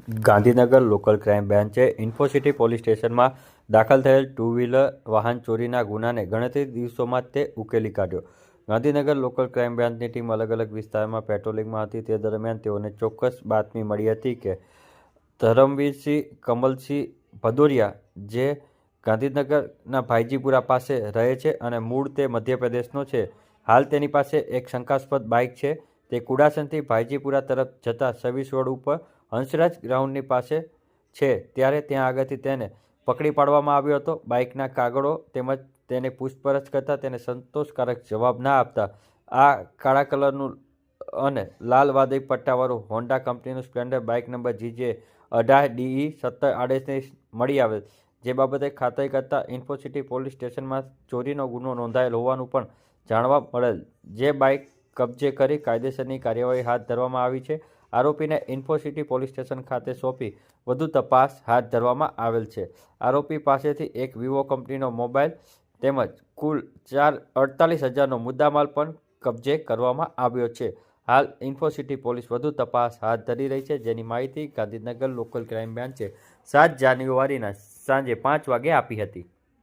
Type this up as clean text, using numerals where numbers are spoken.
Gandhinagar local crime બ્રાન્ચે Infocity police સ્ટેશનમાં દાખલ થયેલ ટુ વ્હીલર વાહન ચોરીના ગુનાને ગણતરી દિવસોમાં તે ઉકેલી કાઢ્યો. ગાંધીનગર લોકલ ક્રાઇમ બ્રાન્ચની ટીમ અલગ અલગ વિસ્તારમાં પેટ્રોલિંગમાં હતી. તે દરમિયાન તેઓને ચોક્કસ બાતમી મળી હતી કે ધરમવીરસિંહ કમલસિંહ ભદોરિયા, જે ગાંધીનગરના ભાઈજીપુરા પાસે રહે છે અને મૂળ તે મધ્યપ્રદેશનો છે, હાલ તેની પાસે એક શંકાસ્પદ બાઇક છે. તે કુડાસનથી ભાઈજીપુરા તરફ જતા સર્વિસ રોડ ઉપર હંસરાજ ગ્રાઉન્ડની પાસે છે ત્યારે ત્યાં આગળથી તેને પકડી પાડવામાં આવ્યો હતો. બાઇકના કાગળો તેમજ તેને પૂછપરછ કરતા તેને સંતોષકારક જવાબ ના આપતા આ કાળા કલરનું અને લાલ વાદળી પટ્ટાવાળું હોન્ડા કંપનીનું સ્પ્લેન્ડર બાઇક નંબર GJ18DE 1738 મળી આવેલ, જે બાબતે ખાતરી કરતા ઇન્ફોસિટી પોલીસ સ્ટેશનમાં ચોરીનો ગુનો નોંધાયેલ હોવાનું પણ જાણવા મળેલ, જે બાઇક કબજે કરી કાયદેસરની કાર્યવાહી હાથ ધરવામાં આવી છે. આરોપીને ઇન્ફોસિટી પોલીસ સ્ટેશન ખાતે સોંપી વધુ તપાસ હાથ ધરવામાં આવેલ છે. આરોપી પાસેથી એક વિવો કંપનીનો મોબાઈલ તેમજ કુલ 48,000નો મુદ્દામાલ પણ કબજે કરવામાં આવ્યો છે. હાલ ઇન્ફોસિટી પોલીસ વધુ તપાસ હાથ ધરી રહી છે, જેની માહિતી ગાંધીનગર લોકલ ક્રાઇમ બ્રાન્ચે 7 જાન્યુઆરીના સાંજે 5 વાગે આપી હતી.